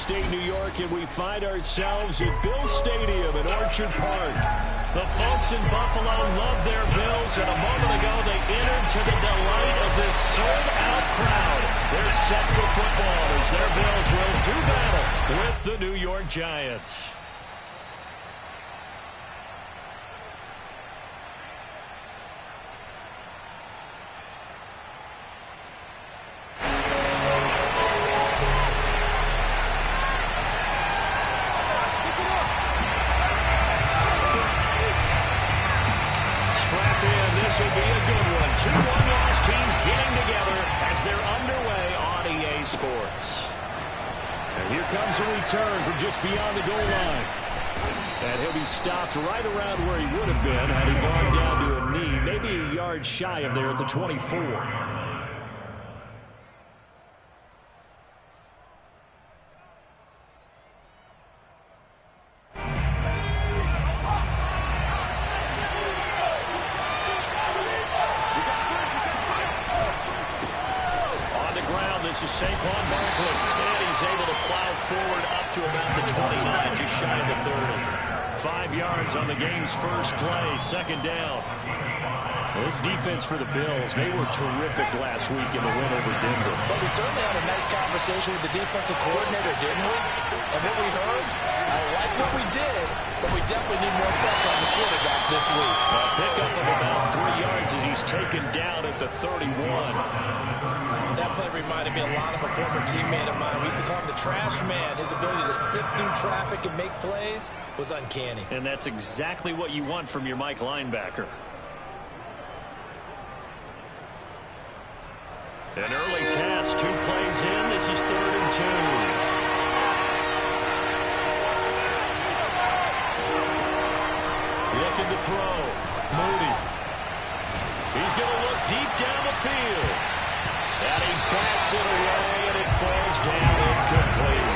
upstate New York, and we find ourselves at Bill Stadium in Orchard Park. The folks in Buffalo love their Bills, and a moment ago they entered to the delight of this sold-out crowd. They're set for football as their Bills will do battle with the New York Giants. This will be a good one. Two one-loss teams getting together as they're underway on EA Sports. And here comes a return from just beyond the goal line. And he'll be stopped right around where he would have been had he gone down to a knee, maybe a yard shy of there at the 24. This is Saquon Barkley, and he's able to plow forward up to about the 29, just shy of the 30. 5 yards on the game's first play, second down. Well, this defense for the Bills, they were terrific last week in the win over Denver. But we certainly had a nice conversation with the defensive coordinator, didn't we? And what we heard, I like what we did, but we definitely need more pressure on the quarterback this week. A pickup of about 3 yards as he's taken down at the 31. That play reminded me a lot of a former teammate of mine. We used to call him the trash man. His ability to sift through traffic and make plays was uncanny. And that's exactly what you want from your Mike linebacker. An early test, 2 plays in. This is 3rd and 2. Looking to throw. Moody. He's going to look deep down the field. And he bats it away, and it falls down incomplete.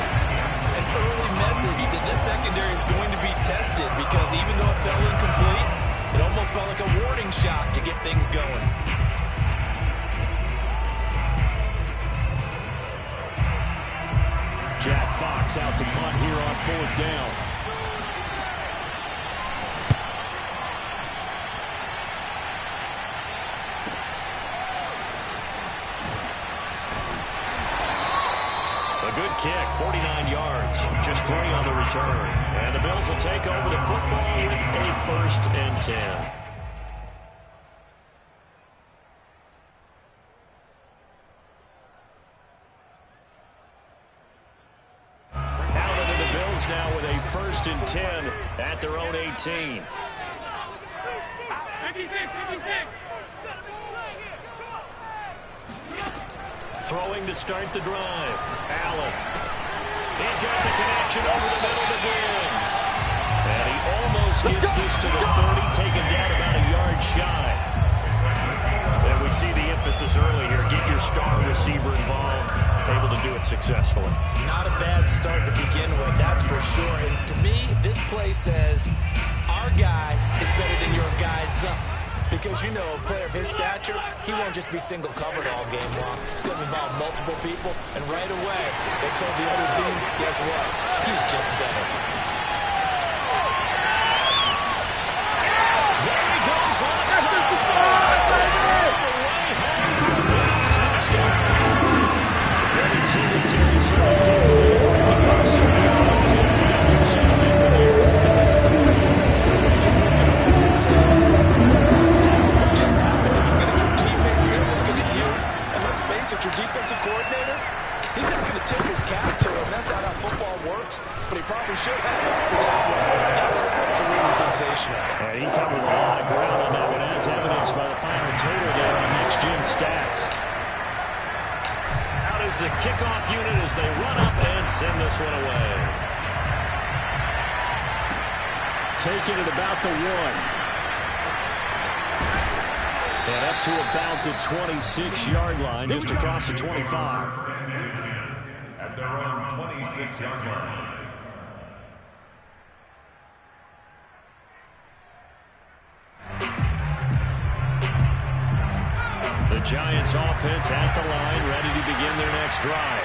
An early message that this secondary is going to be tested because even though it fell incomplete, it almost felt like a warning shot to get things going. Jack Fox out to punt here on 4th down. Good kick, 49 yards, just 3 on the return. And the Bills will take over the football with a 1st and 10. Out into the Bills now with a 1st and 10 at their own 18. 56. Throwing to start the drive. Allen. He's got the connection over the middle to Gibbs. And he almost gets this to the 30, taken down about a yard shy. And we see the emphasis early here. Get your star receiver involved. Able to do it successfully. Not a bad start to begin with, that's for sure. And to me, this play says our guy is better than your guy's. Because, you know, a player of his stature, he won't just be single covered all game long. It's going to involve multiple people. And right away, they told the other team, guess what? He's just better. There he goes offside. Away home for the Bills touchdown. Devin Singletary certainly came away working on some yards. This is a great defense. Just look at him and say, your defensive coordinator, he's not going to tip his cap to him. That's not how football works, but he probably should have after that one. That was absolutely sensational. He covered a lot of ground on that one, as evidenced by the final total there on next-gen stats. Out is the kickoff unit as they run up and send this one away. Taking it about the 1. And up to about the 26-yard line, just across the 25. At their own 26-yard line. The Giants offense at the line, ready to begin their next drive.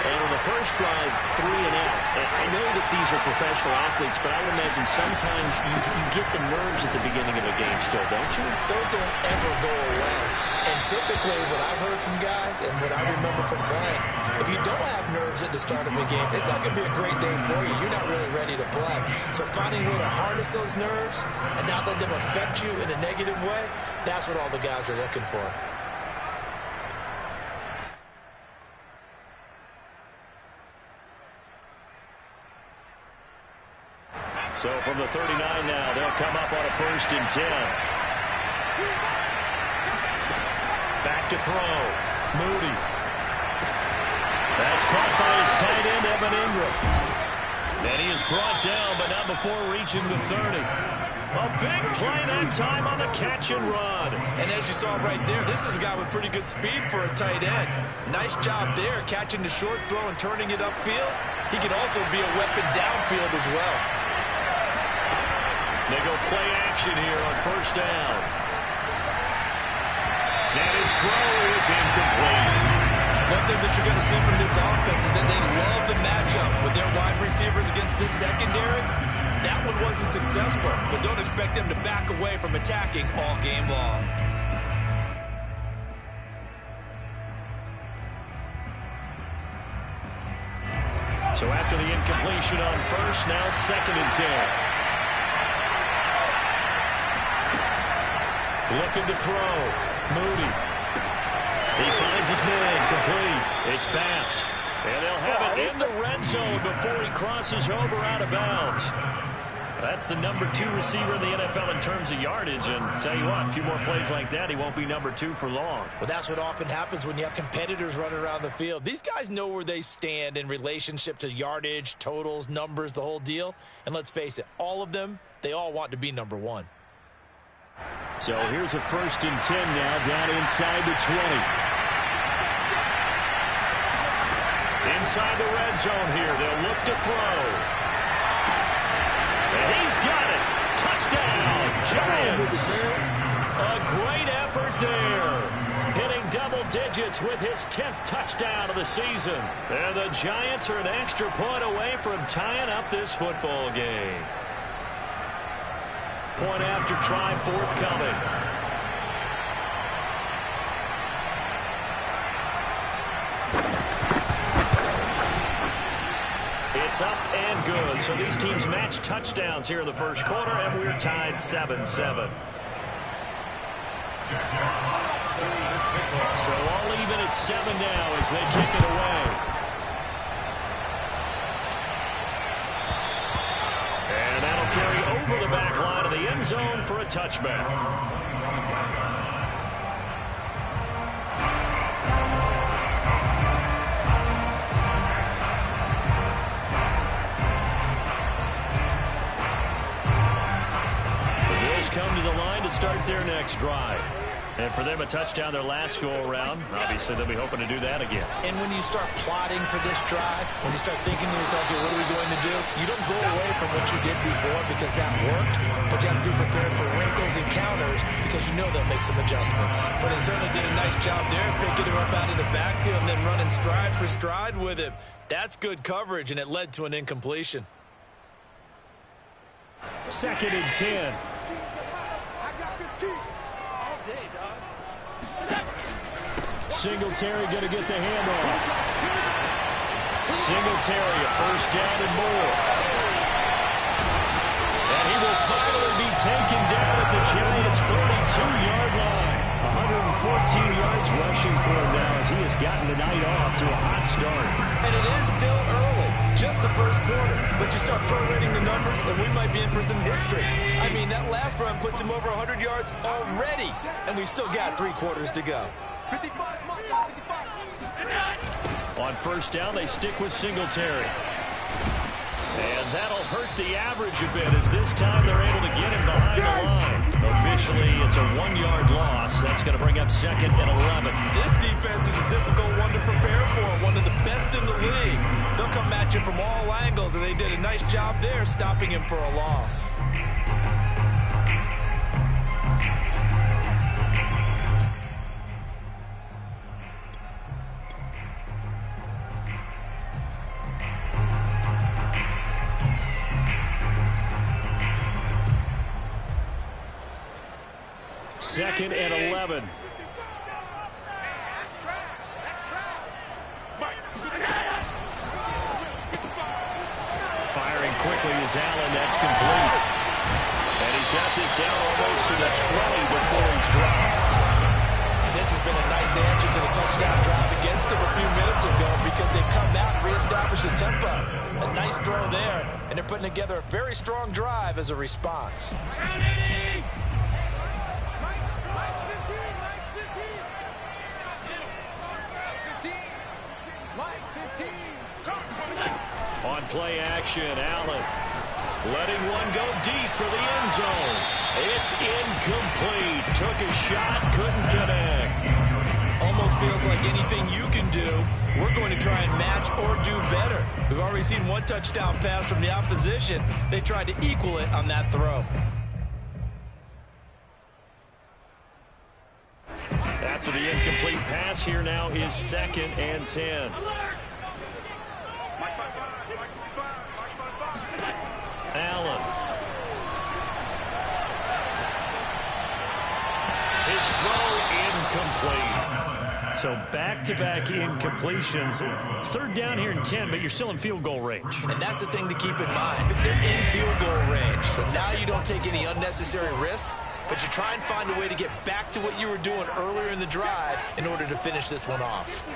And on the first drive, 3 and out. And I know that these are professional athletes, but I would imagine sometimes you get the nerves at the beginning of a game still, don't you? Those don't ever go away. And typically, what I've heard from guys and what I remember from playing, if you don't have nerves at the start of a game, it's not going to be a great day for you. You're not really ready to play. So finding a way to harness those nerves and not let them affect you in a negative way, that's what all the guys are looking for. So from the 39 now, they'll come up on a 1st and 10. Back to throw. Moody. That's caught by his tight end, Evan Ingram. And he is brought down, but not before reaching the 30. A big play that time on the catch and run. And as you saw right there, this is a guy with pretty good speed for a tight end. Nice job there, catching the short throw and turning it upfield. He can also be a weapon downfield as well. They go play action here on 1st down. And his throw is incomplete. One thing that you're going to see from this offense is that they love the matchup with their wide receivers against this secondary. That one wasn't successful, but don't expect them to back away from attacking all game long. So after the incompletion on 1st, now 2nd and 10. Looking to throw. Moody. He finds his man. Complete. It's Bass. And they'll have it in the red zone before he crosses over out of bounds. That's the number 2 receiver in the NFL in terms of yardage. And tell you what, a few more plays like that, he won't be number 2 for long. Well, that's what often happens when you have competitors running around the field. These guys know where they stand in relationship to yardage, totals, numbers, the whole deal. And let's face it, all of them, they all want to be number 1. So here's a 1st and 10 now, down inside the 20. Inside the red zone here, they'll look to throw. And he's got it. Touchdown, Giants. A great effort there. Hitting double digits with his 10th touchdown of the season. And the Giants are an extra point away from tying up this football game. Point after try forthcoming. It's up and good. So these teams match touchdowns here in the 1st quarter, and we're tied 7-7. So all even at 7 now as they kick it away. And that'll carry over the back line of the end zone for a touchback. Come to the line to start their next drive. And for them, a touchdown their last go-around. Obviously, they'll be hoping to do that again. And when you start plotting for this drive, when you start thinking to yourself, okay, what are we going to do? You don't go away from what you did before because that worked, but you have to be prepared for wrinkles and counters because you know they'll make some adjustments. But they certainly did a nice job there, picking him up out of the backfield and then running stride for stride with him. That's good coverage, and it led to an incompletion. 2nd and 10. Singletary going to get the handoff. Singletary, a 1st down and more. And he will finally be taken down at the Giants' 32-yard line. 114 yards rushing for him now as he has gotten the night off to a hot start. And it is still early, just the 1st quarter. But you start prorating the numbers, and we might be in for some history. I mean, that last run puts him over 100 yards already, and we've still got 3 quarters to go. On 1st down, they stick with Singletary. And that'll hurt the average a bit as this time they're able to get him behind the line. Officially, it's a 1-yard loss. That's going to bring up 2nd and 11. This defense is a difficult one to prepare for, one of the best in the league. They'll come at you from all angles, and they did a nice job there stopping him for a loss. 2nd and 11. Firing quickly is Allen. That's complete. And he's got this down almost to the 20 before he's dropped. And this has been a nice answer to the touchdown drive against him a few minutes ago because they've come out and reestablished the tempo. A nice throw there, and they're putting together a very strong drive as a response. On play action, Allen letting one go deep for the end zone. It's incomplete. Took a shot, couldn't connect. Almost feels like anything you can do, we're going to try and match or do better. We've already seen one touchdown pass from the opposition. They tried to equal it on that throw. After the incomplete pass, here now is 2nd and 10. Allen. His throw incomplete. So back-to-back incompletions. 3rd down here and 10, but you're still in field goal range. And that's the thing to keep in mind. They're in field goal range. So now you don't take any unnecessary risks, but you try and find a way to get back to what you were doing earlier in the drive in order to finish this one off.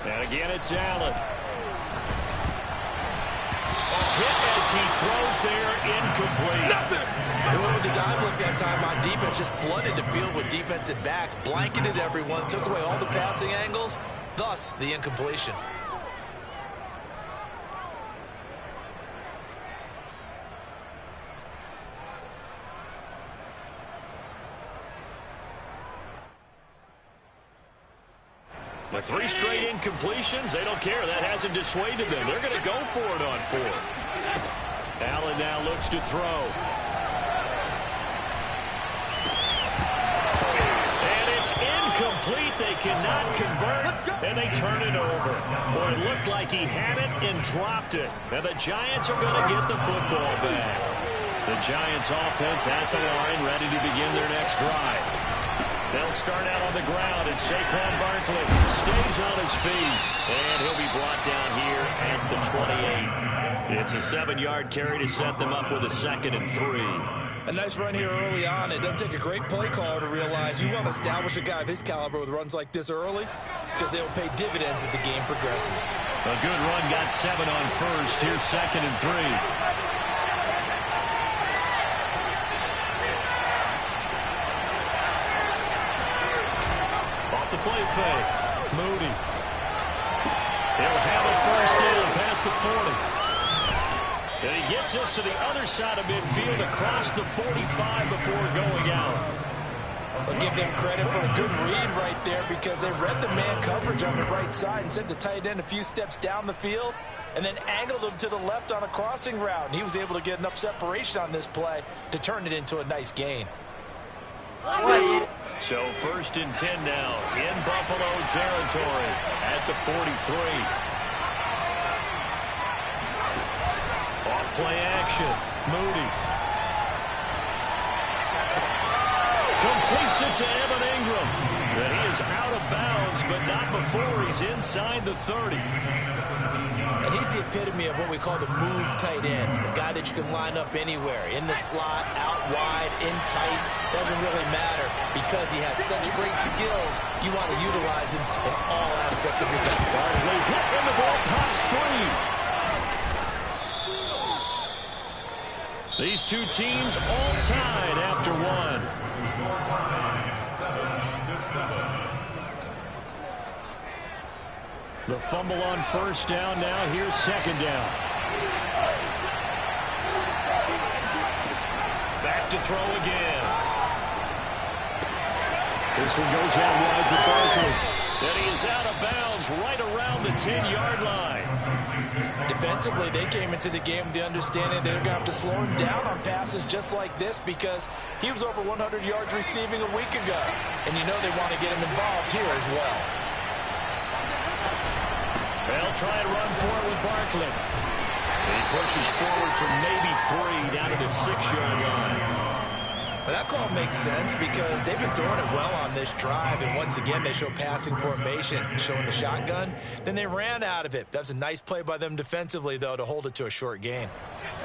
And again, it's Allen. Hit as he throws there, incomplete. They went with the dime look that time on defense, just flooded the field with defensive backs, blanketed everyone, took away all the passing angles, thus the incompletion. The 3 straight incompletions, they don't care. That hasn't dissuaded them. They're going to go for it on 4th. Allen now looks to throw. And it's incomplete. They cannot convert, and they turn it over. Boy, it looked like he had it and dropped it. Now the Giants are going to get the football back. The Giants offense at the line, ready to begin their next drive. They'll start out on the ground, and Saquon Barkley stays on his feet. And he'll be brought down here at the 28. It's a 7-yard carry to set them up with a 2nd and 3. A nice run here early on. It doesn't take a great play caller to realize you want to establish a guy of his caliber with runs like this early because they will pay dividends as the game progresses. A good run, got 7 on 1st. Here's 2nd and 3. The play fake. Moody. He'll have a 1st down past the 40. And he gets us to the other side of midfield across the 45 before going out. I'll give them credit for a good read right there because they read the man coverage on the right side and sent the tight end a few steps down the field and then angled him to the left on a crossing route. And he was able to get enough separation on this play to turn it into a nice gain. So 1st and 10 now in Buffalo territory at the 43. Off play action. Moody. Completes it to Evan Ingram. But he is out of bounds, but not before he's inside the 30. And he's the epitome of what we call the move tight end. A guy that you can line up anywhere. In the slot, out wide, in tight. Doesn't really matter because he has such great skills. You want to utilize him in all aspects of your game. Barkley hit in the ball, pops free. These two teams all tied after 1. The fumble on 1st down now. Here's 2nd down. Back to throw again. This one goes out wide for Barkley. And he is out of bounds right around the 10-yard line. Defensively, they came into the game with the understanding they're going to have to slow him down on passes just like this because he was over 100 yards receiving a week ago. And you know they want to get him involved here as well. They'll try and run for it with Barkley. He pushes forward for maybe 3 down to the 6-yard line. Well, that call makes sense because they've been throwing it well on this drive, and once again, they show passing formation, showing the shotgun. Then they ran out of it. That's a nice play by them defensively, though, to hold it to a short gain.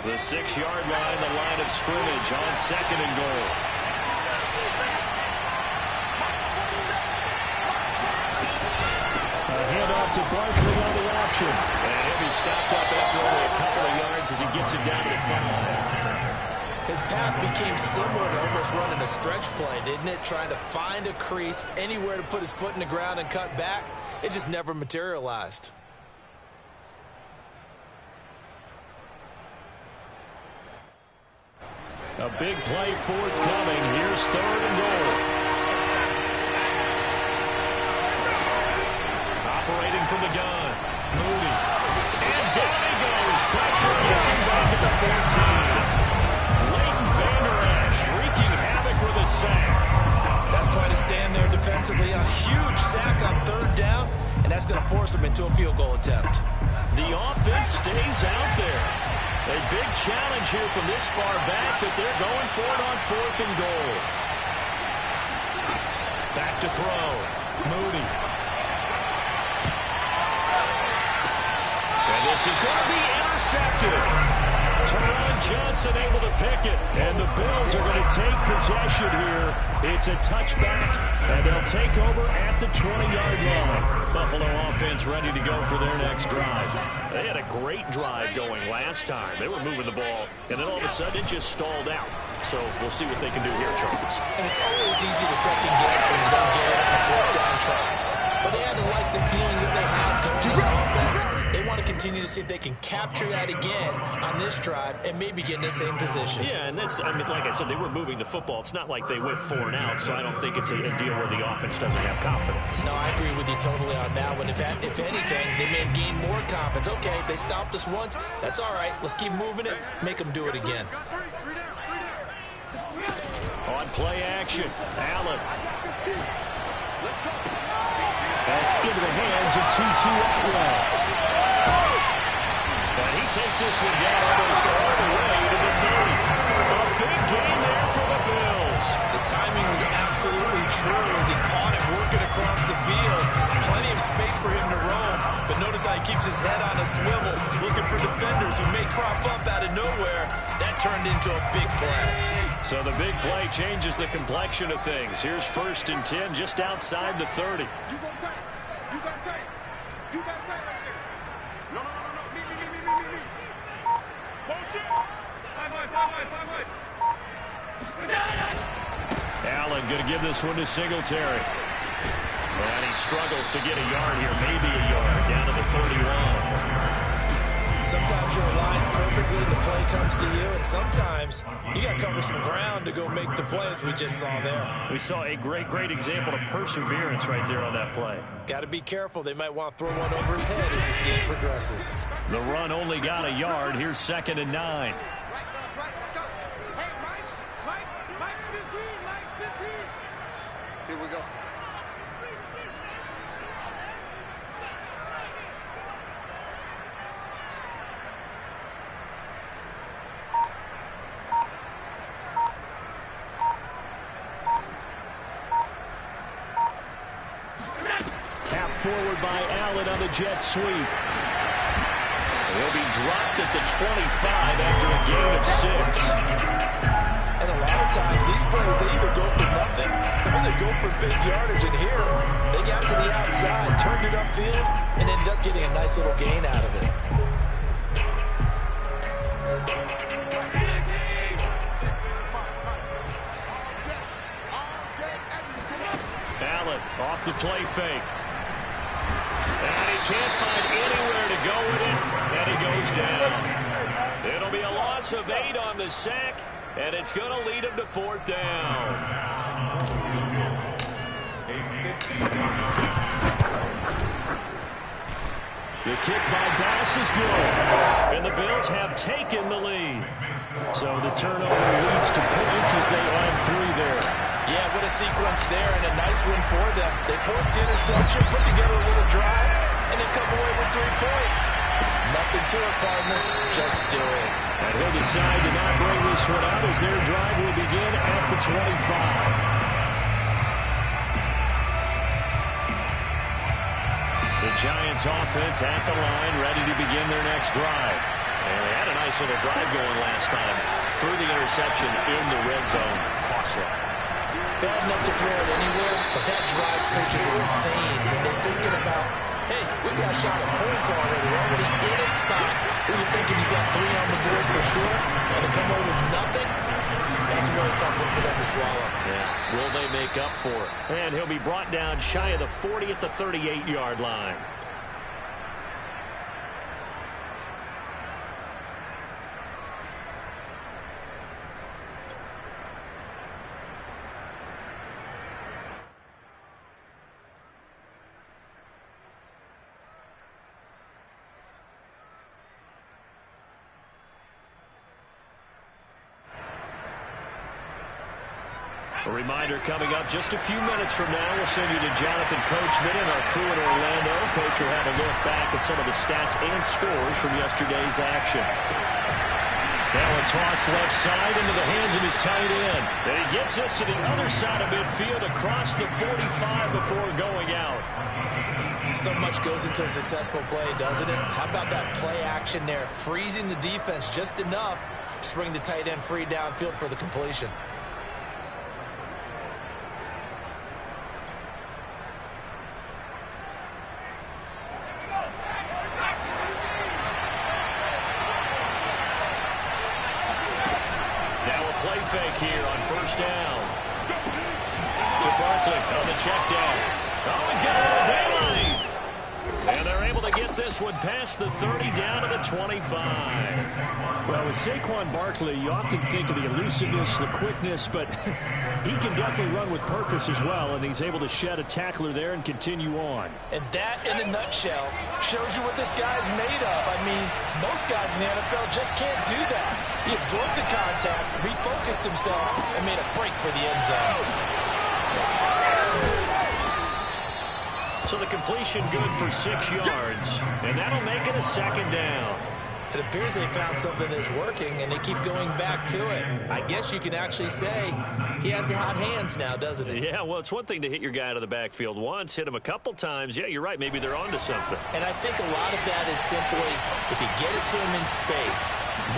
The 6-yard line, the line of scrimmage on 2nd and goal. A handoff to Barkley on the option. And he'll be stopped up after only a couple of yards as he gets it down to the 5. His path became similar to almost running a stretch play, didn't it? Trying to find a crease, anywhere to put his foot in the ground and cut back. It just never materialized. A big play forthcoming. Here's 3rd and goal. Operating from the gun. Moody. And down he goes. Pressure gets him back at the 14. Leighton Vander Esch wreaking havoc with a sack. That's quite a stand there defensively. A huge sack on 3rd down, and that's going to force him into a field goal attempt. The offense stays out there. A big challenge here from this far back, but they're going for it on 4th and goal. Back to throw. Moody. And this is going to be intercepted. Teron Johnson able to pick it. And the Bills are going to take possession here. It's a touchback, and they'll take over at the 20-yard line. Buffalo offense ready to go for their next drive. They had a great drive going last time. They were moving the ball, and then all of a sudden it just stalled out. So we'll see what they can do here, Charles. And it's always easy to second guess when you don't get it off a 4th down try. But they had to like the feeling that they had going on offense. They want to continue to see if they can capture that again on this drive and maybe get in the same position. Yeah, and that's, I mean, like I said, they were moving the football. It's not like they went 4 and out, so I don't think it's a deal where the offense doesn't have confidence. No, I agree with you totally on that one. If anything, they may have gained more confidence. Okay, they stopped us once. That's all right. Let's keep moving it. Make them do it again. On play action, Allen. That's into the hands of Tutu Atwell. And he takes this one down almost all the way to the 30. A big game there for the Bills. The timing was absolutely true as he caught it working across the field. Plenty of space for him to roam, but notice how he keeps his head on a swivel, looking for defenders who may crop up out of nowhere. That turned into a big play. So the big play changes the complexion of things. Here's 1st and 10 just outside the 30. You go tight. You got tight. You got tight right there. No. Me. Motion. Five. Allen going to give this one to Singletary. And he struggles to get a yard here, maybe a yard, down to the 31. Sometimes you're aligned perfectly and the play comes to you, and sometimes you got to cover some ground to go make the play, as we just saw there. We saw a great example of perseverance right there on that play. Got to be careful. They might want to throw one over his head as this game progresses. The run only got a yard. Here's 2nd and 9. Right, let's go. Hey, Mike's 15. Here we go. Forward by Allen on the jet sweep. He'll be dropped at the 25 after a gain of 6. And a lot of times these plays, they either go for nothing or they go for big yardage. And here, they got to the outside, turned it upfield, and ended up getting a nice little gain out of it. Allen off the play fake. And he can't find anywhere to go with it, and he goes down. It'll be a loss of 8 on the sack, and it's going to lead him to 4th down. The kick by Bass is good, and the Bills have taken the lead. So the turnover leads to points as they line 3 there. Yeah, what a sequence there, and a nice one for them. They force the interception, put together a little drive, and they come away with 3 points. Nothing tour, partner. Just do it. And he'll decide to not bring this one out as their drive will begin at the 25. The Giants offense at the line, ready to begin their next drive. And they had a nice little drive going last time. Through the interception in the red zone. Costly. Bad enough to throw it anywhere, but that drives coaches insane when they're thinking about, hey, we got a shot at points already. We're already in a spot where you're thinking you got 3 on the board for sure, and to come away with nothing, that's a really tough one for them to swallow. Yeah. Will they make up for it? And he'll be brought down shy of the 40 at the 38-yard line. A reminder coming up just a few minutes from now. We'll send you to Jonathan Coachman and our crew in Orlando. Coach will have a look back at some of the stats and scores from yesterday's action. Now a toss left side into the hands of his tight end. And he gets us to the other side of midfield across the 45 before going out. So much goes into a successful play, doesn't it? How about that play action there? Freezing the defense just enough to bring the tight end free downfield for the completion. Fake here on first down. To Barkley on the check down. Oh, he's got a little daylight. And they're able to get this one past the 30 down to the 25. Well, with Saquon Barkley, you often think of the elusiveness, the quickness, but he can definitely run with purpose as well, and he's able to shed a tackler there and continue on. And that, in a nutshell, shows you what this guy's made of. I mean, most guys in the NFL just can't do that. He absorbed the contact, refocused himself, and made a break for the end zone. So the completion good for 6 yards, and that'll make it a second down. It appears they found something that's working, and they keep going back to it. I guess you can actually say he has the hot hands now, doesn't he? Yeah, well, it's one thing to hit your guy out of the backfield once, hit him a couple times. Yeah, you're right. Maybe they're onto something. And I think a lot of that is simply if you get it to him in space,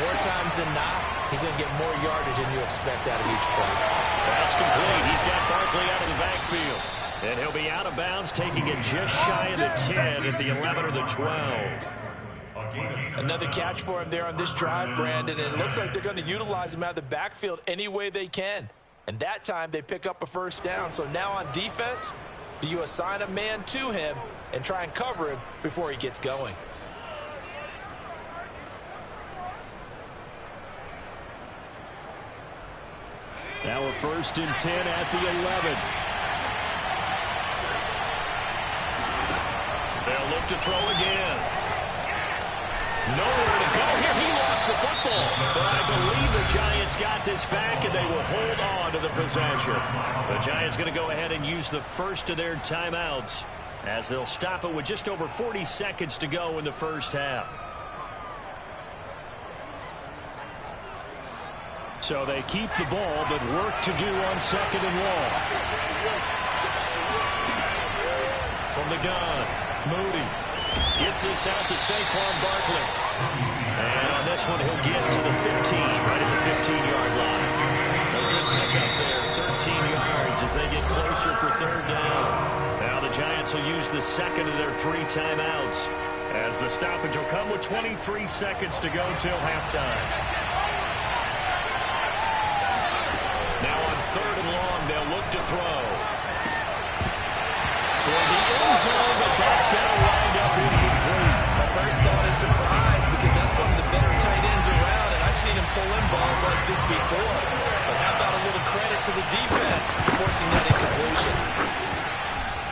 more times than not, he's going to get more yardage than you expect out of each play. That's complete. He's got Barkley out of the backfield. And he'll be out of bounds, taking it just shy of the 10 at the 11 or the 12. Another catch for him there on this drive, Brandon, and it looks like they're going to utilize him out of the backfield any way they can. And that time they pick up a first down. So now on defense, do you assign a man to him and try and cover him before he gets going? Now a 1st and 10 at the 11. They'll look to throw again. Nowhere to go here. He lost the football. But I believe the Giants got this back, and they will hold on to the possession. The Giants going to go ahead and use the first of their timeouts as they'll stop it with just over 40 seconds to go in the first half. So they keep the ball, but work to do on 2nd and long. From the gun, Moody gets this out to Saquon Barkley. And on this one, he'll get to the 15, right at the 15-yard line. A good pickup there, 13 yards as they get closer for 3rd down. Now the Giants will use the second of their 3 timeouts as the stoppage will come with 23 seconds to go till halftime. Now on 3rd and long, they'll look to throw. Toward the end zone, but that's going to wind up incomplete. My first thought is surprise because that's one of the better tight ends around, and I've seen him pull in balls like this before. But how about a little credit to the defense forcing that incompletion?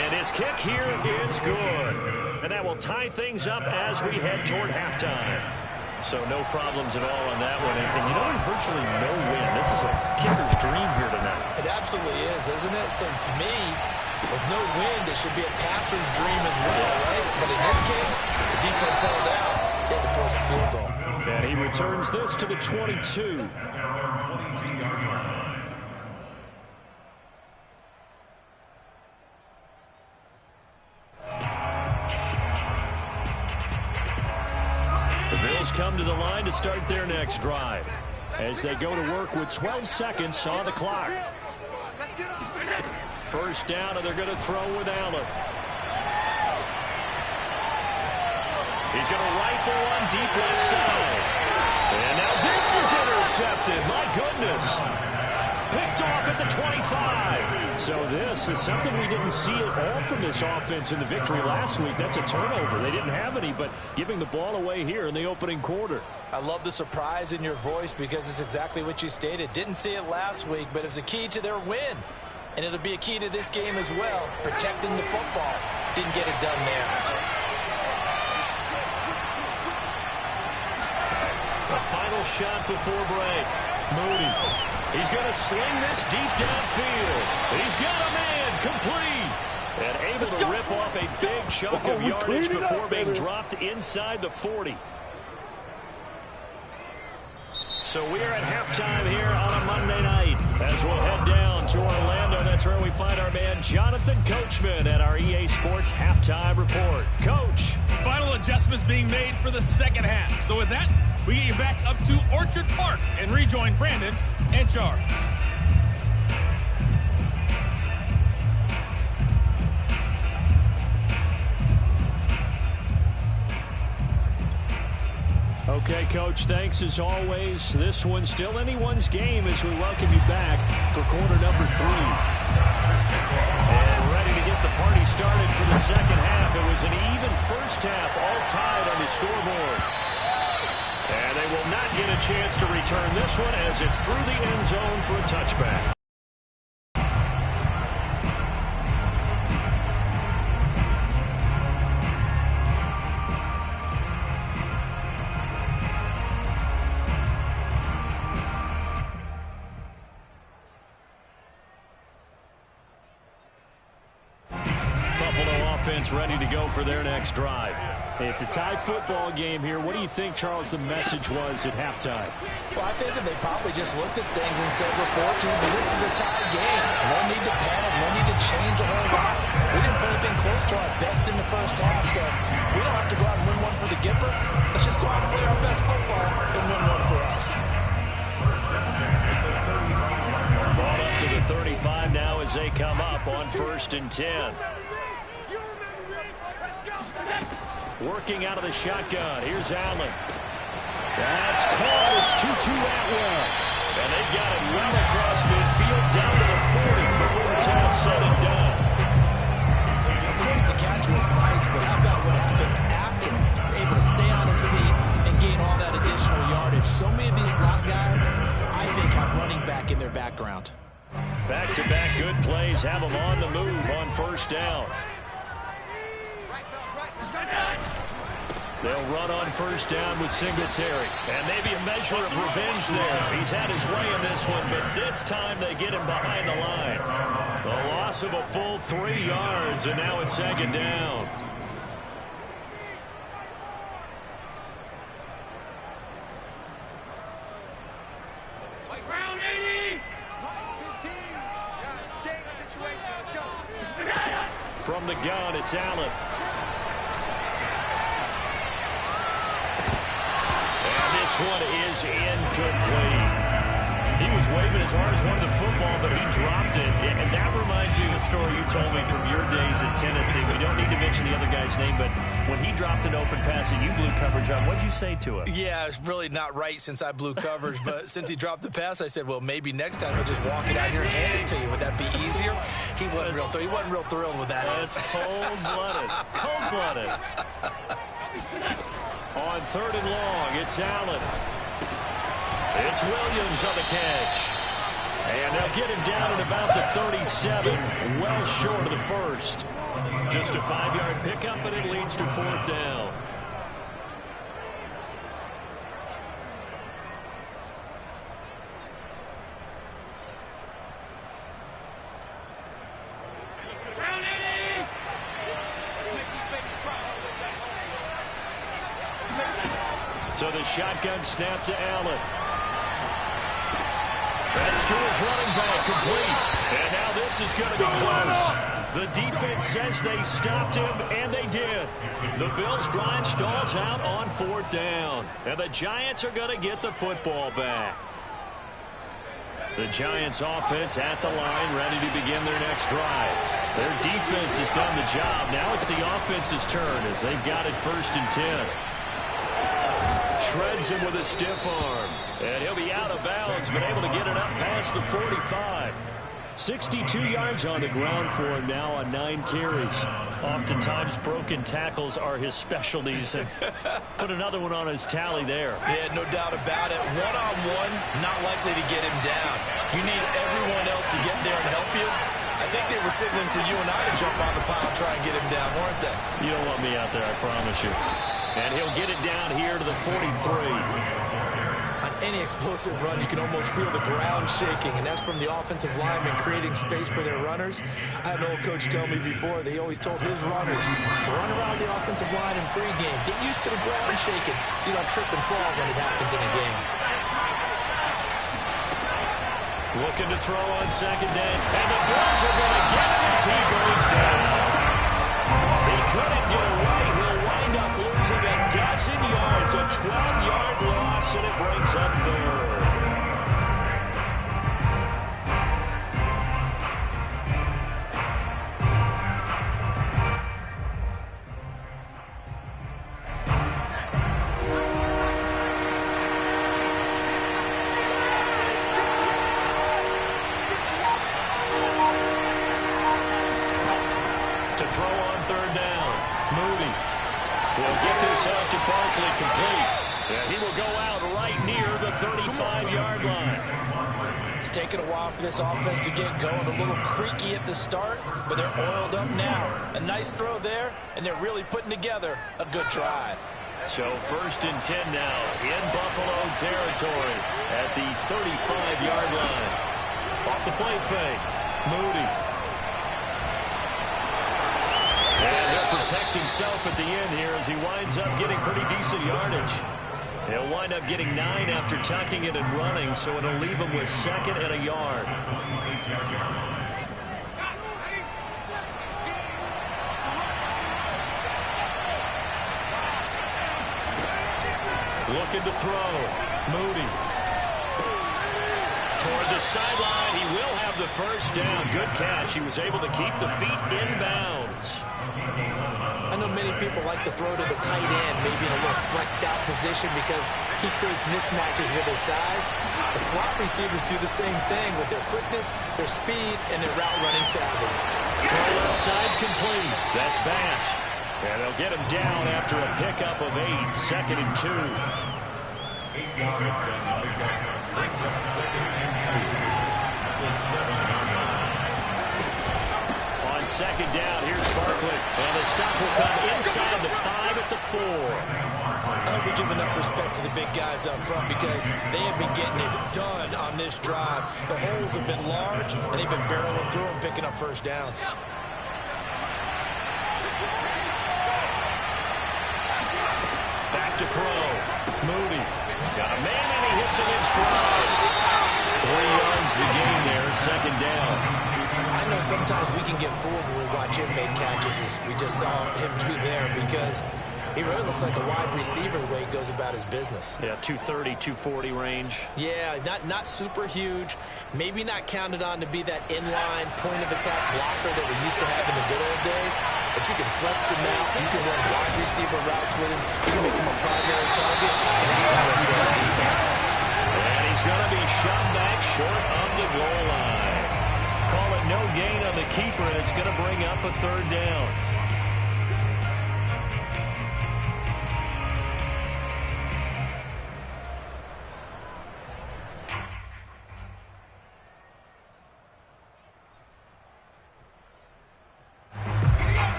And his kick here is good. And that will tie things up as we head toward halftime. So no problems at all on that one. And you know, there's virtually no win. This is a kicker's dream here tonight. It absolutely is, isn't it? So to me, with no wind, it should be a passer's dream as well, right? But in this case, the defense held out. They had to force the field And he returns this to the 22. At their own 22-yard line. The Bills come to the line to start their next drive as they go to work with 12 seconds on the clock. First down, and they're going to throw with Allen. He's going to rifle one deep left side. And now this is intercepted. My goodness. Picked off at the 25. So this is something we didn't see at all from this offense in the victory last week. That's a turnover. They didn't have any, but giving the ball away here in the opening quarter. I love the surprise in your voice because it's exactly what you stated. Didn't see it last week, but it was a key to their win. And it'll be a key to this game as well. Protecting the football. Didn't get it done there. The final shot before break. Moody. He's going to sling this deep downfield. He's got a man complete. And able to rip off a big chunk of yardage before being dropped inside the 40. So we're at halftime here on a Monday night as we'll head down to Orlando. That's where we find our man Jonathan Coachman at our EA Sports Halftime Report. Coach. Final adjustments being made for the second half. So with that, we get you back up to Orchard Park and rejoin Brandon and Charles. Okay, Coach, thanks as always. This one's still anyone's game as we welcome you back for quarter number 3. And ready to get the party started for the second half. It was an even first half, all tied on the scoreboard. And they will not get a chance to return this one as it's through the end zone for a touchback. Ready to go for their next drive. It's a tie football game here. What do you think, Charles, the message was at halftime? Well, I think that they probably just looked at things and said, we're fortunate, but this is a tie game. No need to panic, no need to change a whole lot. We didn't put anything close to our best in the first half, so we don't have to go out and win one for the Gipper. Let's just go out and play our best football and win one for us. Ball up to the 35 now as they come up on 1st and 10. Working out of the shotgun. Here's Allen. That's caught. It's Tutu Atwell. And they've got it well across midfield down to the 40 before it's all said and done. Of course, the catch was nice, but how about what happened after? Able to stay on his feet and gain all that additional yardage. So many of these slot guys, I think, have running back in their background. Back-to-back good plays have them on the move on 1st down. They'll run on 1st down with Singletary. And maybe a measure of revenge there. He's had his way in this one, but this time they get him behind the line. The loss of a full 3 yards, and now it's 2nd down. Round 80! 15. Escape situation. Let's go. From the gun, it's Allen. This one is incomplete. He was waving his arms, wanted the football, but he dropped it. And that reminds me of the story you told me from your days in Tennessee. We don't need to mention the other guy's name, but when he dropped an open pass and you blew coverage on, what'd you say to him? Yeah, it's really not right since I blew coverage, but since he dropped the pass, I said, well, maybe next time he'll just walk it out here and hand it to you. Would that be easier? He wasn't real thrilled with that. That's cold-blooded. Cold-blooded. On 3rd and long, it's Allen. It's Williams on the catch. And they'll get him down at about the 37, well short of the 1st. Just a 5-yard pickup, and it leads to 4th down. So the shotgun snap to Allen. That's to his running back, complete. And now this is going to be close. The defense says they stopped him, and they did. The Bills' drive stalls out on 4th down. And the Giants are going to get the football back. The Giants' offense at the line, ready to begin their next drive. Their defense has done the job. Now it's the offense's turn as they've got it 1st and 10. Shreds him with a stiff arm. And he'll be out of bounds, but able to get it up past the 45. 62 yards on the ground for him now on 9 carries. Oftentimes, broken tackles are his specialties. And put another one on his tally there. Yeah, no doubt about it. One-on-one, not likely to get him down. You need everyone else to get there and help you. I think they were signaling for you and I to jump on the pile and try and get him down, weren't they? You don't want me out there, I promise you. And he'll get it down here to the 43. On any explosive run, you can almost feel the ground shaking, and that's from the offensive linemen creating space for their runners. I had an old coach tell me before, they always told his runners, run around the offensive line in pregame. Get used to the ground shaking so you don't trip and fall when it happens in a game. Looking to throw on 2nd down, and the Bills are going to get him as he goes down. He couldn't get away. He'll wind up losing a dozen yards, a 12-yard loss, and it brings up 3rd. To throw on 3rd down, Moody will get this out to Barkley, complete. And he will go out right near the 35-yard line. It's taken a while for this offense to get going. A little creaky at the start, but they're oiled up now. A nice throw there, and they're really putting together a good drive. So 1st and 10 now in Buffalo territory at the 35-yard line. Off the play fake, Moody. And he'll protect himself at the end here as he winds up getting pretty decent yardage. He'll wind up getting 9 after tucking it and running, so it'll leave him with 2nd and a yard. Looking to throw. Moody. Toward the sideline. He will have the 1st down. Good catch. He was able to keep the feet in bounds. I know many people like to throw to the tight end, maybe in a little flexed out position because he creates mismatches with his size. The slot receivers do the same thing with their quickness, their speed, and their route running savvy. Throw left side complete. That's Bass. And they'll get him down after a pickup of 8. 2nd and 2. 8 yards and a pickup. Brings up 2nd and 2. The 7-yard line. On 2nd down, here's Barkley. And the stop will come inside the 5 at the 4. I hope we give enough respect to the big guys up front because they have been getting it done on this drive. The holes have been large, and they've been barreling through them, picking up 1st downs. Back to throw. Moody. Got a man, and he hits it in stride. 3 yards the gain there, 2nd down. I know sometimes we can get fooled when we watch him make catches, as we just saw him do there, because he really looks like a wide receiver the way he goes about his business. Yeah, 230, 240 range. Yeah, not super huge. Maybe not counted on to be that inline point-of-attack blocker that we used to have in the good old days, but you can flex him out. You can run wide receiver routes with him. You can make him a primary target, and that's how they'll show the defense. And he's going to be shot back short of the goal line. Call it no gain on the keeper, and it's going to bring up a 3rd down.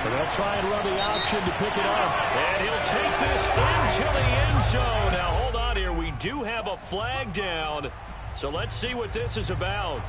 They'll try and run the option to pick it up. And he'll take this into the end zone. Now, hold on here. We do have a flag down. So let's see what this is about.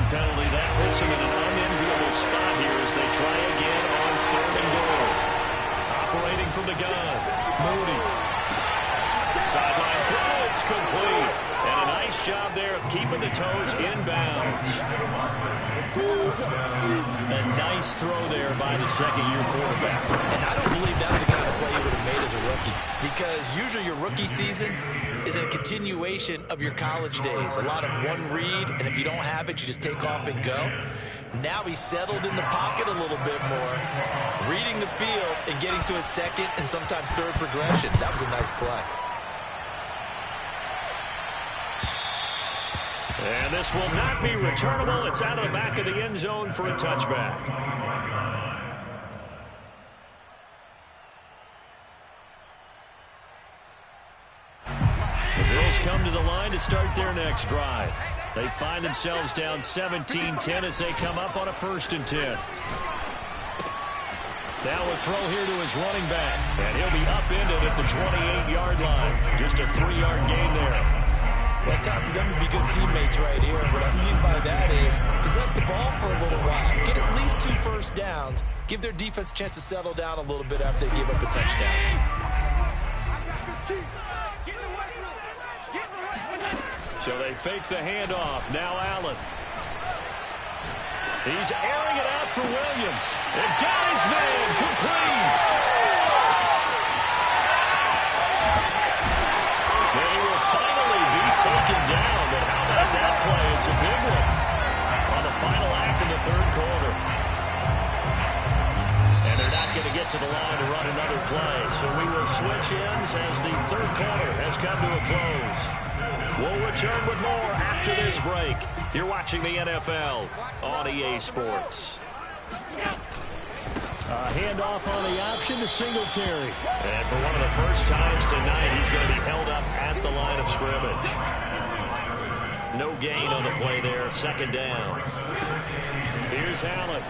penalty. That puts him in an unenviable spot here as they try again on 3rd and goal. Operating from the gun, Moody. Sideline throw, it's complete. And a nice job there of keeping the toes inbounds. A nice throw there by the second-year quarterback. And I don't believe that's the kind of play you would have made as a rookie, because usually your rookie season is a continuation of your college days. A lot of one read, and if you don't have it, you just take off and go. Now he's settled in the pocket a little bit more, reading the field and getting to a second and sometimes third progression. That was a nice play. And this will not be returnable. It's out of the back of the end zone for a touchback. The Bills come to the line to start their next drive. They find themselves down 17-10 as they come up on a 1st and 10. Now a throw here to his running back. And he'll be upended at the 28-yard line. Just a 3-yard gain there. Well, it's time for them to be good teammates right here. What I mean by that is possess the ball for a little while. Get at least 2 first downs. Give their defense a chance to settle down a little bit after they give up a touchdown. So they fake the handoff. Now Allen. He's airing it out for Williams. And got his man complete. They will finally be taken down. But how about that play? It's a big one on the final act of the 3rd quarter. And they're not going to get to the line to run another play. So we will switch ends as the 3rd quarter has come to a close. We'll return with more after this break. You're watching the NFL on EA Sports. Handoff on the option to Singletary. And for one of the first times tonight, he's going to be held up at the line of scrimmage. No gain on the play there. 2nd down. Here's Allen.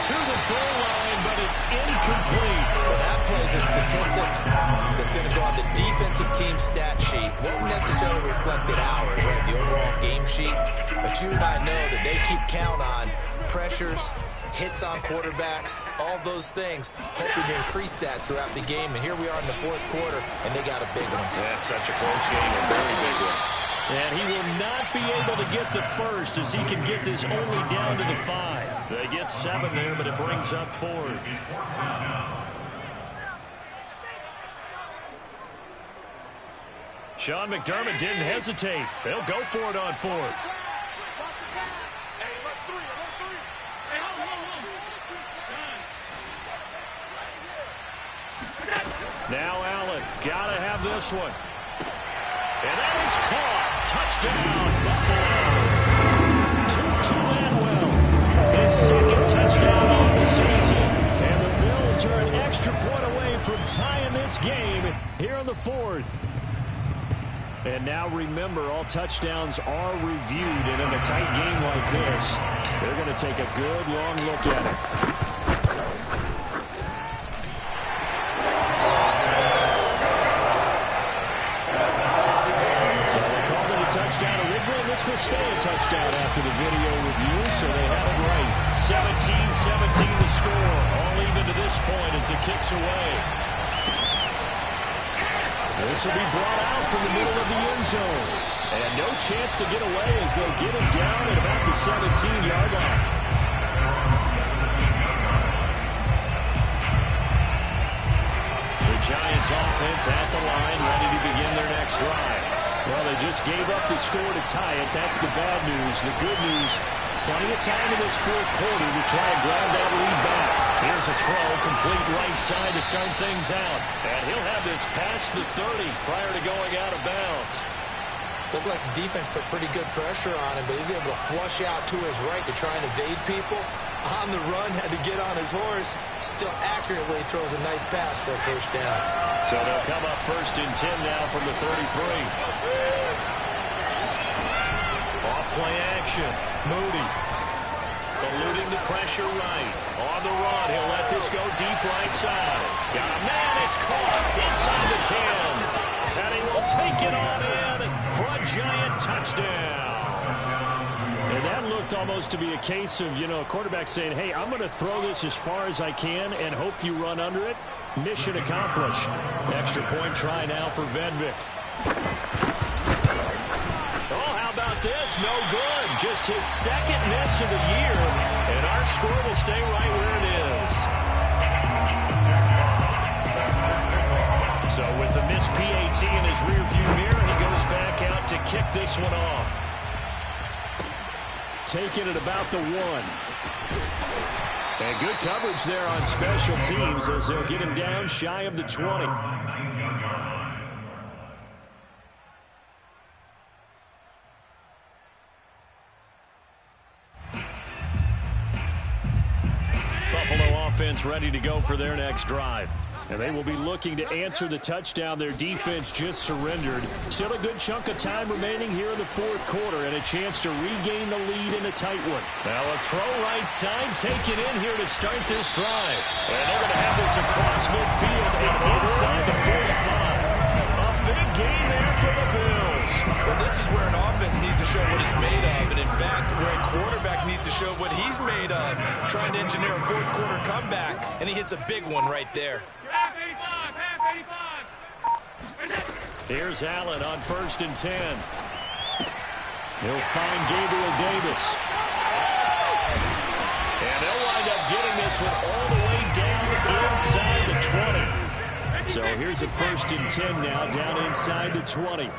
To the goal line, but it's incomplete. Well, that plays a statistic that's going to go on the defensive team stat sheet. Won't necessarily reflect in ours, right, the overall game sheet. But you and I know that they keep count on pressures, hits on quarterbacks, all those things, hoping to increase that throughout the game. And here we are in the 4th quarter, and they got a big one. That's such a close game, a very big one. And he will not be able to get the first as he can get this only down to the 5. They get 7 there, but it brings up 4th. Sean McDermott didn't hesitate. They'll go for it on 4th. Now Allen, gotta have this one. And that is caught. Touchdown, Buffalo. 2-2 Atwell. His 2nd touchdown on the season. And the Bills are an extra point away from tying this game here in the 4th. And now remember, all touchdowns are reviewed. And in a tight game like this, they're going to take a good long look at it. This will stay a touchdown after the video review, so they had it right. 17-17 the score. All even to this point as it kicks away. This will be brought out from the middle of the end zone. And no chance to get away as they'll get it down at about the 17-yard line. The Giants offense at the line, ready to begin their next drive. Well, they just gave up the score to tie it. That's the bad news. The good news, plenty of time in this 4th quarter to try and grab that lead back. Here's a throw, complete right side to start things out. And he'll have this past the 30 prior to going out of bounds. Looked like the defense put pretty good pressure on him, but he's able to flush out to his right to try and evade people. On the run, had to get on his horse. Still accurately throws a nice pass for a 1st down. So they'll come up 1st and 10 now from the 33. Off play action. Moody. Eluding the pressure right. On the run, he'll let this go deep right side. Got a man, it's caught inside the 10. And he will take it on in for a Giant touchdown. And that looked almost to be a case of, a quarterback saying, hey, I'm going to throw this as far as I can and hope you run under it. Mission accomplished. Extra point try now for Vedvik. Oh, how about this? No good. Just his second miss of the year. And our score will stay right where it is. So with the missed PAT in his rearview mirror, he goes back out to kick this one off. Taking it about the 1. And good coverage there on special teams as they'll get him down shy of the 20. Buffalo offense ready to go for their next drive. And they will be looking to answer the touchdown their defense just surrendered. Still a good chunk of time remaining here in the fourth quarter and a chance to regain the lead in a tight one. Now a throw right side taken in here to start this drive. And they're going to have this across midfield and inside the 45. A big game there for the Bills. Well, this is where an offense needs to show what it's made of. And in fact, where a quarterback needs to show what he's made of. Trying to engineer a fourth quarter comeback. And he hits a big one right there. Here's Allen on 1st and 10. He'll find Gabriel Davis. And they'll wind up getting this one all the way down inside the 20. So here's a 1st and 10 now down inside the 20. Bills,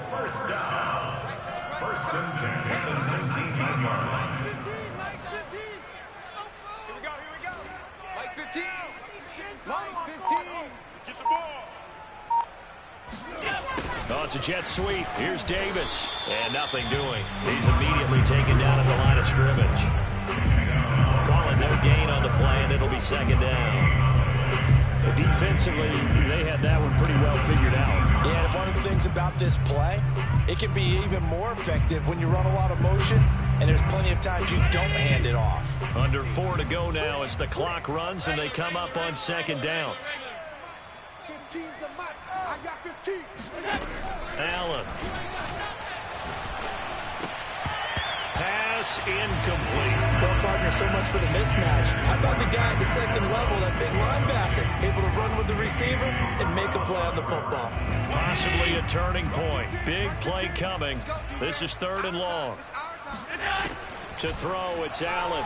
first down. 1st and 10 at the 19-yard line. Mike's 15. Mike's 15. Here we go. Here we go. Mike 15. Mike 15. Get the ball. Oh, it's a jet sweep. Here's Davis. And nothing doing. He's immediately taken down at the line of scrimmage. Call it no gain on the play, and it'll be 2nd down. So defensively, they had that one pretty well figured out. Yeah, and one of the things about this play, it can be even more effective when you run a lot of motion, and there's plenty of times you don't hand it off. Under 4 to go now as the clock runs, and they come up on 2nd down. 15's the max. I got 15. Allen. Pass incomplete. Well, partner, so much for the mismatch. How about the guy at the 2nd level, that big linebacker, able to run with the receiver and make a play on the football? Possibly a turning point. Big play coming. This is 3rd and long. To throw, it's Allen.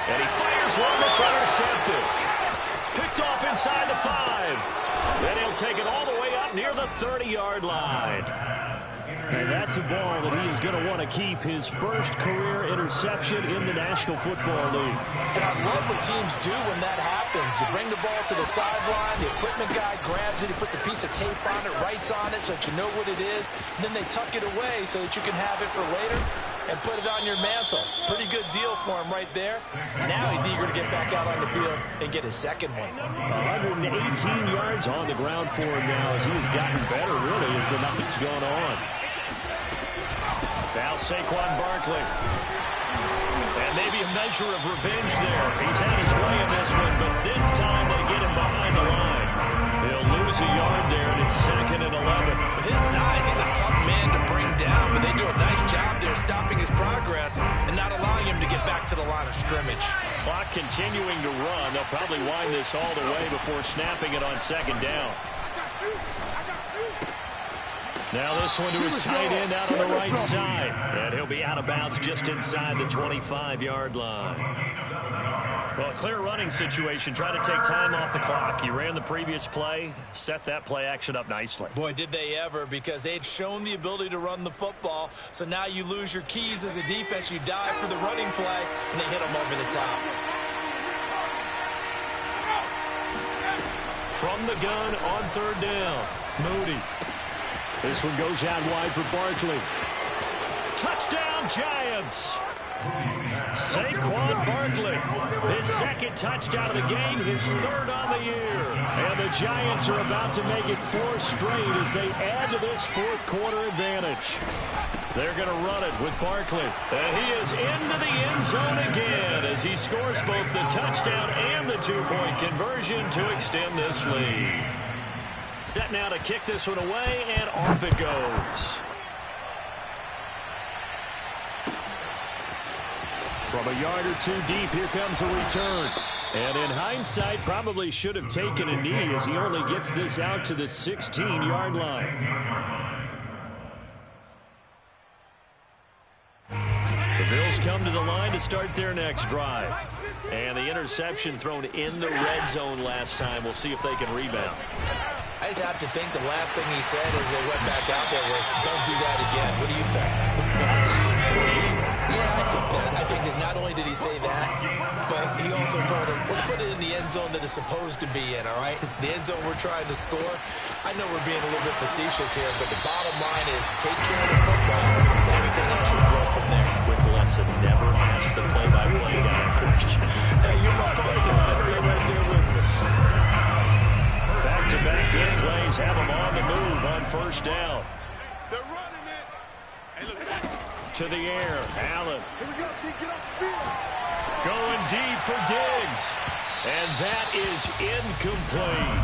And he fires one that's intercepted. Picked off inside the 5. Then he'll take it all the way up near the 30-yard line. And that's a ball that he is going to want to keep, his first career interception in the National Football League. And I love what teams do when that happens. You bring the ball to the sideline, the equipment guy grabs it, he puts a piece of tape on it, writes on it so that you know what it is, and then they tuck it away so that you can have it for later and put it on your mantle. Pretty good deal for him right there. Now he's eager to get back out on the field and get his 2nd one. 118 yards on the ground for him now as he has gotten better, really, as the night's gone on. Now Saquon Barkley. And maybe a measure of revenge there. He's had his way in this one, but this time they get him behind the line. He'll lose a yard there, and it's 2nd and 11. With his size, he's a tough man to bring down, but they do a nice job there stopping his progress and not allowing him to get back to the line of scrimmage. Clock continuing to run. They'll probably wind this all the way before snapping it on 2nd down. Now this one to his tight end out on the right side. And he'll be out of bounds just inside the 25-yard line. Well, clear running situation. Try to take time off the clock. He ran the previous play, set that play action up nicely. Boy, did they ever, because they had shown the ability to run the football. So now you lose your keys as a defense. You dive for the running play, and they hit them over the top. From the gun on 3rd down, Moody. This one goes out wide for Barkley. Touchdown, Giants! Saquon Barkley, his 2nd touchdown of the game, his 3rd on the year. And the Giants are about to make it 4 straight as they add to this fourth quarter advantage. They're going to run it with Barkley. He is into the end zone again as he scores both the touchdown and the two-point conversion to extend this lead. Set now to kick this one away, and off it goes. From a yard or two deep, here comes a return. And in hindsight, probably should have taken a knee as he only gets this out to the 16-yard line. The Bills come to the line to start their next drive. And the interception thrown in the red zone last time. We'll see if they can rebound. I just have to think the last thing he said as they went back out there was, don't do that again. What do you think? Yeah, I think that not only did he say that, but he also told him, let's put it in the end zone that it's supposed to be in, all right? The end zone we're trying to score. I know we're being a little bit facetious here, but the bottom line is take care of the football, and everything else should flow from there. Quick lesson, never ask the play-by-play guy a question. Hey, you're my partner. I know you're right there with me. Back-to-back good plays have him on the move on first down. They're running it. Hey, look at that. To the air, Allen. Here we go, T. Get off the field. Going deep for Diggs. And that is incomplete.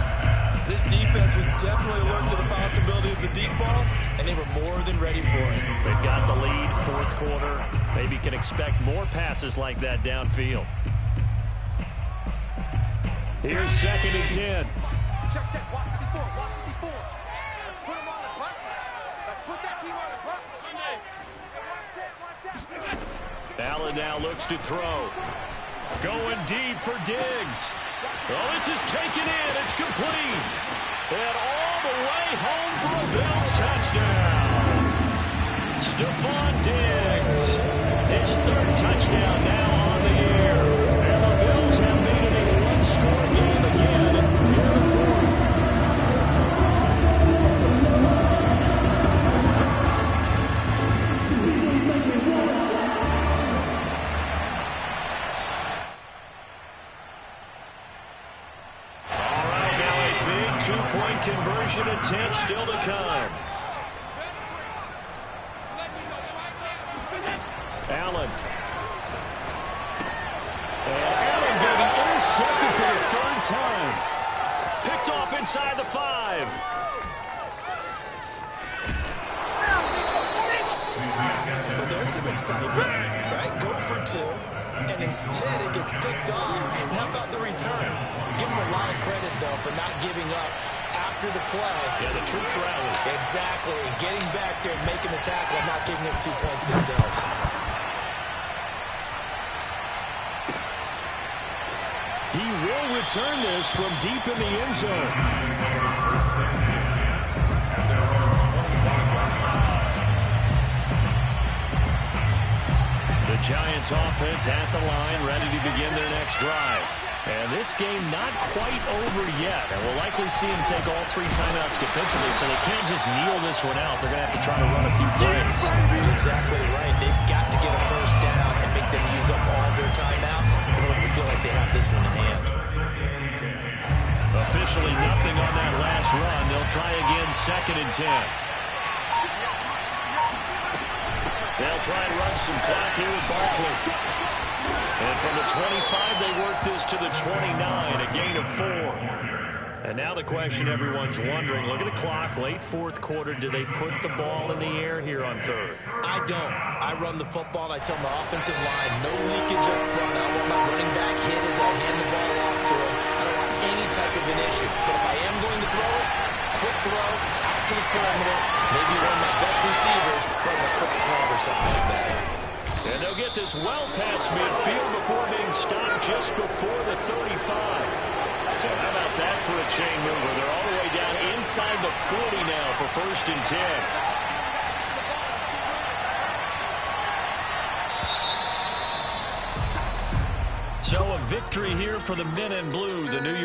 This defense was definitely alert to the possibility of the deep ball, and they were more than ready for it. They've got the lead, fourth quarter. Maybe can expect more passes like that downfield. Here's 2nd and 10. Check, check. Watch 54. Watch 54. Let's put him on the buses. Let's put that team on the bus. Allen now looks to throw. Going deep for Diggs. Oh, this is taken in. It's complete. And all the way home for a Bills touchdown. Stephon Diggs. His 3rd touchdown now on the year. And the Bills have made it a one-score game again here in the 4th. Two-point conversion attempt still to come. Allen. And Allen getting intercepted for the 3rd time. Picked off inside the 5. But there's some excitement, right? Go for 2. And instead it gets picked off. And how about the return? Give him a lot of credit, though, for not giving up after the play. Yeah, the troops rallied. Exactly. Getting back there and making the tackle and not giving up 2 points themselves. He will return this from deep in the end zone. The Giants offense at the line, ready to begin their next drive. And this game not quite over yet. And we'll likely see him take all 3 timeouts defensively, so they can't just kneel this one out. They're going to have to try to run a few plays. You're exactly right. They've got to get a first down and make them use up all their timeouts in order to feel like they have this one in hand. Officially nothing on that last run. They'll try again, 2nd and 10. They'll try and run some clock here with Barkley. And from the 25, they work this to the 29, a gain of 4. And now the question everyone's wondering, look at the clock, late 4th quarter, do they put the ball in the air here on 3rd? I don't. I run the football, and I tell my offensive line, no leakage up front. I want my running back hit as I hand the ball off to him. I don't want any type of an issue. But if I am going to throw it, quick throw, out to the perimeter, maybe one of my best receivers, throw a quick slant or something like that. And they'll get this well past midfield before being stopped just before the 35. So how about that for a chain mover? They're all the way down inside the 40 now for 1st and 10. So a victory here for the men in blue, the New York